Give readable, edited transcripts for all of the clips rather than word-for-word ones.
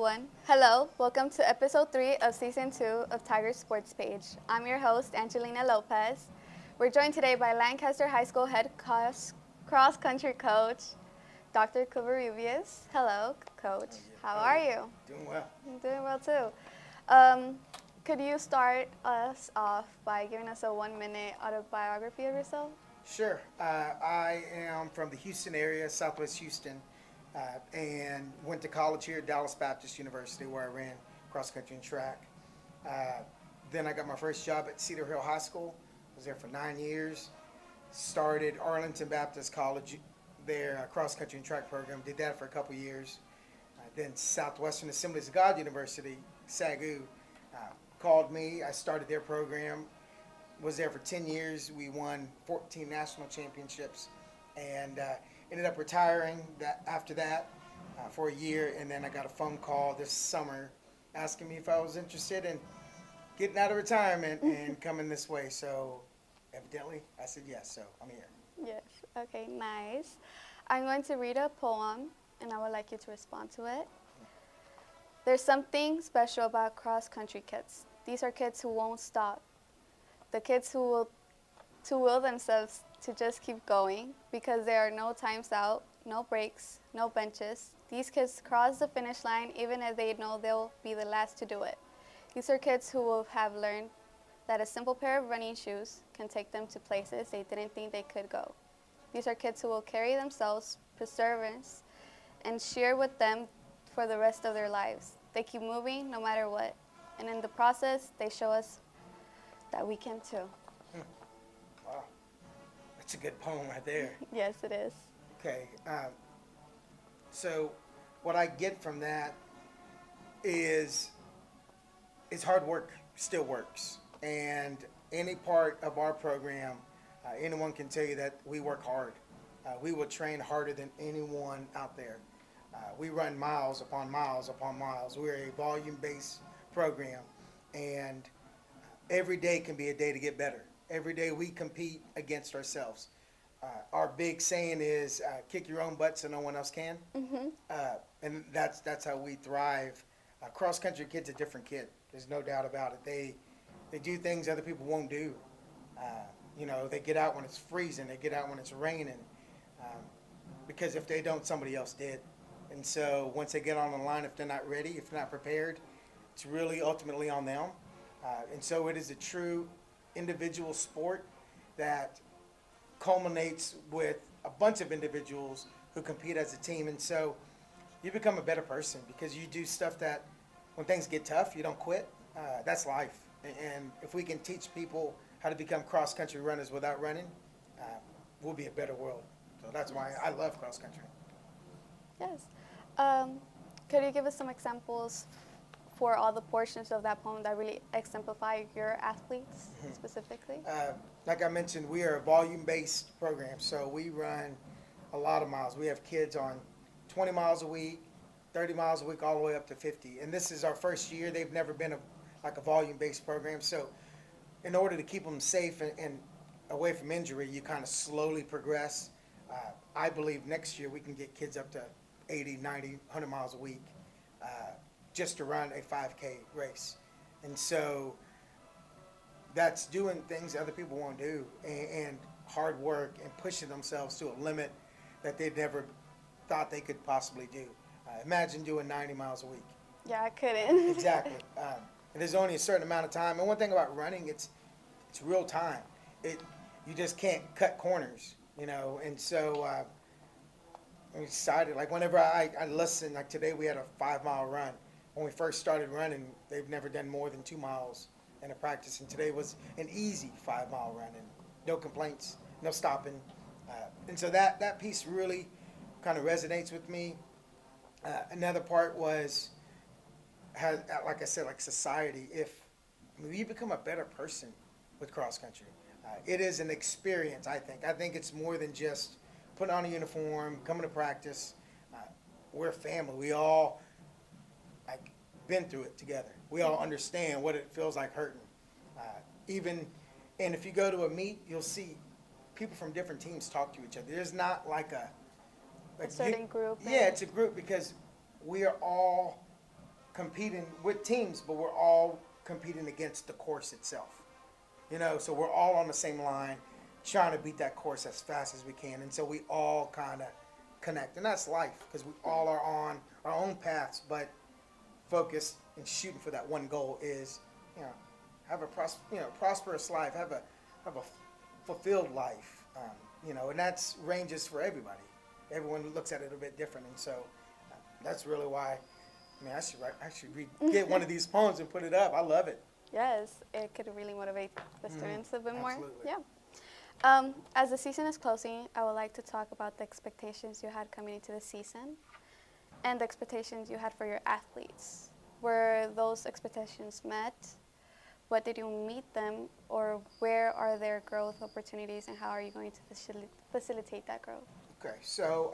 one. Hello, welcome to episode 3 of season 2 of Tiger Sports Page. I'm your host, Angelina Lopez. We're joined today by Lancaster High School head cross-country coach, Dr. Covarrubius. Hello, coach. How are you? Doing well. I'm doing well too. Could you start us off by giving us a 1-minute autobiography of yourself? Sure. I am from the Houston area, Southwest Houston, and went to college here at Dallas Baptist University where I ran cross country and track. Then I got my first job at Cedar Hill High School. Was there for 9 years. Started Arlington Baptist College there, cross country and track program. Did that for a couple years. Then Southwestern Assemblies of God University, SAGU, called me. I started their program. Was there for 10 years. We won 14 national championships and ended up retiring after that for a year. And then I got a phone call this summer asking me if I was interested in getting out of retirement and coming this way. So evidently I said yes, so I'm here. Yes. Okay, nice. I'm going to read a poem and I would like you to respond to it. There's something special about cross-country kids. These are kids who won't stop. The kids who will themselves to just keep going because there are no times out, no breaks, no benches. These kids cross the finish line even if they know they'll be the last to do it. These are kids who will have learned that a simple pair of running shoes can take them to places they didn't think they could go. These are kids who will carry themselves, perseverance, and share with them for the rest of their lives. They keep moving no matter what. And in the process, they show us that we can too. Wow, that's a good poem right there. Yes, it is. Okay, so what I get from that is hard work still works. And any part of our program, anyone can tell you that we work hard. We will train harder than anyone out there. We run miles upon miles upon miles. We're a volume-based program, and every day can be a day to get better. Every day we compete against ourselves. Our big saying is kick your own butt so no one else can. And that's how we thrive. Cross-country kid's a different kid. There's no doubt about it. They do things other people won't do. They get out when it's freezing. They get out when it's raining. Because if they don't, somebody else did. And so once they get on the line, if they're not ready, if they're not prepared, it's really ultimately on them. And so it is a true individual sport that culminates with a bunch of individuals who compete as a team. And so you become a better person because you do stuff that when things get tough, you don't quit. That's life. And if we can teach people how to become cross-country runners without running, we'll be a better world. So that's why I love cross-country. Yes. Could you give us some examples for all the portions of that poem that really exemplify your athletes specifically? Like I mentioned, we are a volume-based program, so we run a lot of miles. We have kids on 20 miles a week, 30 miles a week, all the way up to 50. And this is our first year. They've never been a volume-based program. So in order to keep them safe and away from injury, you kind of slowly progress. I believe next year we can get kids up to 80, 90, 100 miles a week just to run a 5K race. And so that's doing things other people won't do and hard work and pushing themselves to a limit that they never thought they could possibly do. Imagine doing 90 miles a week. Yeah, I couldn't. Exactly. And there's only a certain amount of time. And one thing about running, it's real time. You just can't cut corners, And so I'm excited. Like whenever I listen, like today we had a 5-mile run. When we first started running, they've never done more than 2 miles in a practice. And today was an easy 5-mile run and no complaints, no stopping. And so that piece really kind of resonates with me. Another part was, like I said, like society. You become a better person with cross country. It is an experience, I think. I think it's more than just putting on a uniform, coming to practice. We're family. We all been through it together. We all understand what it feels like hurting. And if you go to a meet, you'll see people from different teams talk to each other. There's not like a certain group. Yeah, it's a group because we are all competing with teams, but we're all competing against the course itself. You know, so we're all on the same line, trying to beat that course as fast as we can, and so we all kind of connect, and that's life because we all are on our own paths, but focused and shooting for that one goal is, you know, have a prosperous life, have a fulfilled life, you know, and that's ranges for everybody. Everyone looks at it a bit different, and so that's really why. I mean, I should get one of these poems and put it up. I love it. Yes, it could really motivate the students a bit more. Absolutely. Yeah. As the season is closing, I would like to talk about the expectations you had coming into the season and the expectations you had for your athletes. Were those expectations met? What did you meet them? Or where are their growth opportunities and how are you going to facilitate that growth? Okay, so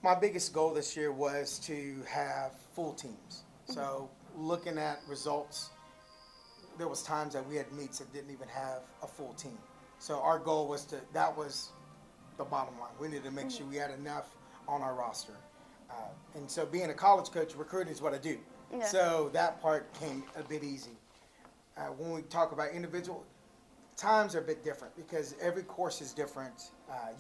my biggest goal this year was to have full teams. So looking at results, there was times that we had meets that didn't even have a full team. So our goal was that was the bottom line. We needed to make sure we had enough on our roster. And so being a college coach, recruiting is what I do. Yeah. So that part came a bit easy. When we talk about individual, times are a bit different because every course is different.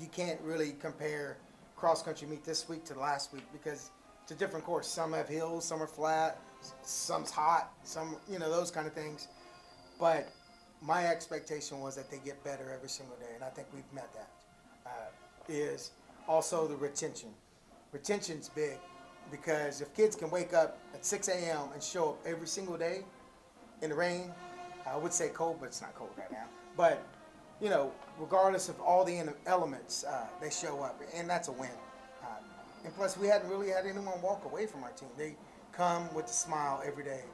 You can't really compare cross-country meet this week to the last week because it's a different course. Some have hills, some are flat, some's hot, some, you know, those kind of things. But my expectation was that they get better every single day, and I think we've met that. Is also the retention. Retention's big because if kids can wake up at 6 a.m. and show up every single day in the rain, I would say cold, but it's not cold right now. But, you know, regardless of all the elements, they show up, and that's a win. And plus, we hadn't really had anyone walk away from our team. They come with a smile every day.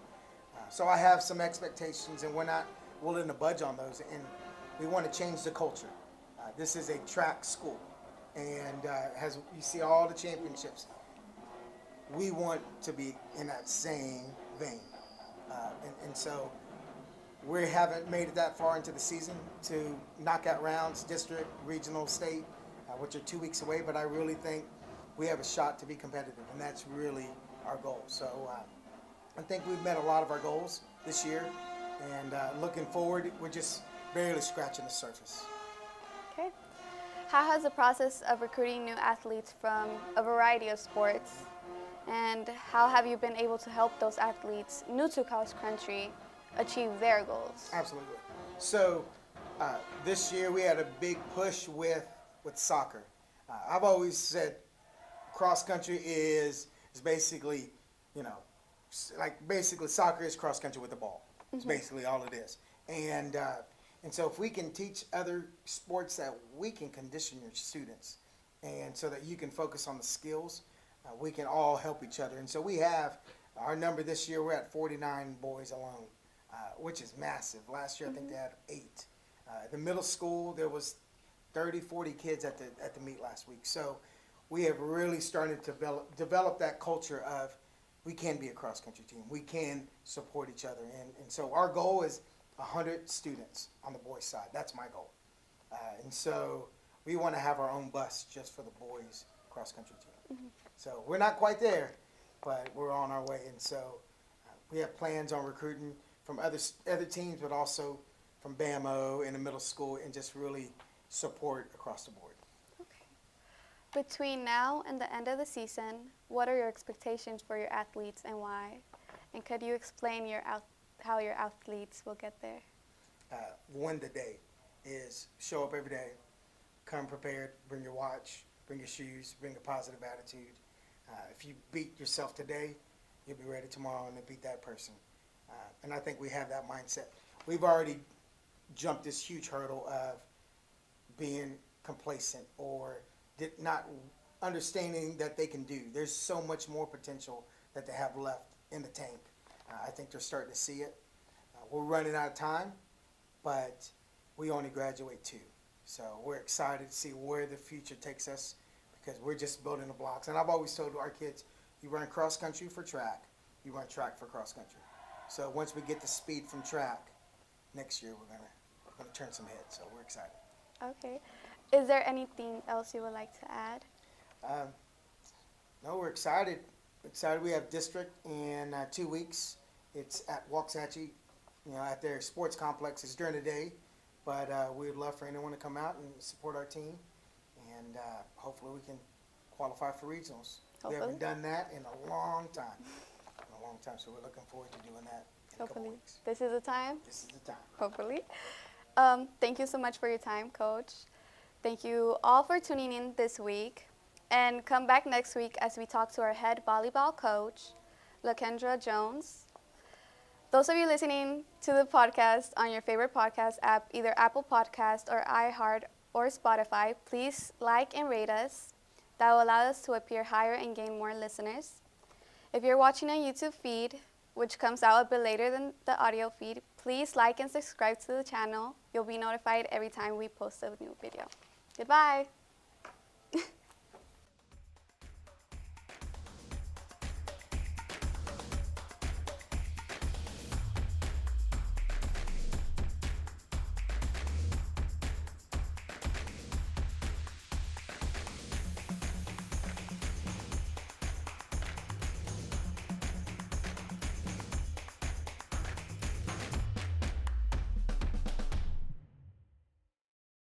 So I have some expectations, and we're not willing to budge on those, and we want to change the culture. This is a track school, and as you see all the championships, we want to be in that same vein. And so we haven't made it that far into the season to knockout rounds, district, regional, state, which are 2 weeks away, but I really think we have a shot to be competitive, and that's really our goal. So I think we've met a lot of our goals this year, and looking forward, we're just barely scratching the surface. Okay. How has the process of recruiting new athletes from a variety of sports, and how have you been able to help those athletes new to cross country achieve their goals? Absolutely. So this year we had a big push with soccer. I've always said cross country is basically, you know, like basically soccer is cross country with the ball. It's basically all it is. And so if we can teach other sports that we can condition your students, and so that you can focus on the skills, we can all help each other. And so we have our number this year, we're at 49 boys alone, which is massive. Last year I think they had 8. The middle school, there was 30, 40 kids at the meet last week. So we have really started to develop that culture of we can be a cross-country team. We can support each other. And so our goal is 100 students on the boys' side. That's my goal. And so we want to have our own bus just for the boys' cross-country team. So we're not quite there, but we're on our way. And so we have plans on recruiting from other teams, but also from BAMO in the middle school, and just really support across the board. Okay. Between now and the end of the season, what are your expectations for your athletes and why? And could you explain how your athletes will get there? Win the day is show up every day, come prepared, bring your watch, bring your shoes, bring a positive attitude. If you beat yourself today, you'll be ready tomorrow and to beat that person. And I think we have that mindset. We've already jumped this huge hurdle of being complacent or not understanding that they can do. There's so much more potential that they have left in the tank. I think they're starting to see it. We're running out of time, but we only graduate 2. So we're excited to see where the future takes us because we're just building the blocks. And I've always told our kids, you run cross country for track, you run track for cross country. So once we get the speed from track, next year we're gonna turn some heads. So we're excited. Okay. Is there anything else you would like to add? No, we're excited. excited. We have district in 2 weeks. It's at Waxahachie, at their sports complex. It's during the day, but we would love for anyone to come out and support our team, and hopefully we can qualify for regionals. We Hopefully. haven't done that in a long time. So we're looking forward to doing that in a couple Hopefully. weeks. This is the time? This is the time. Hopefully. Thank you so much for your time, Coach. Thank you all for tuning in this week. And come back next week as we talk to our head volleyball coach, LaKendra Jones. Those of you listening to the podcast on your favorite podcast app, either Apple Podcast or iHeart or Spotify, please like and rate us. That will allow us to appear higher and gain more listeners. If you're watching on YouTube feed, which comes out a bit later than the audio feed, please like and subscribe to the channel. You'll be notified every time we post a new video. Goodbye.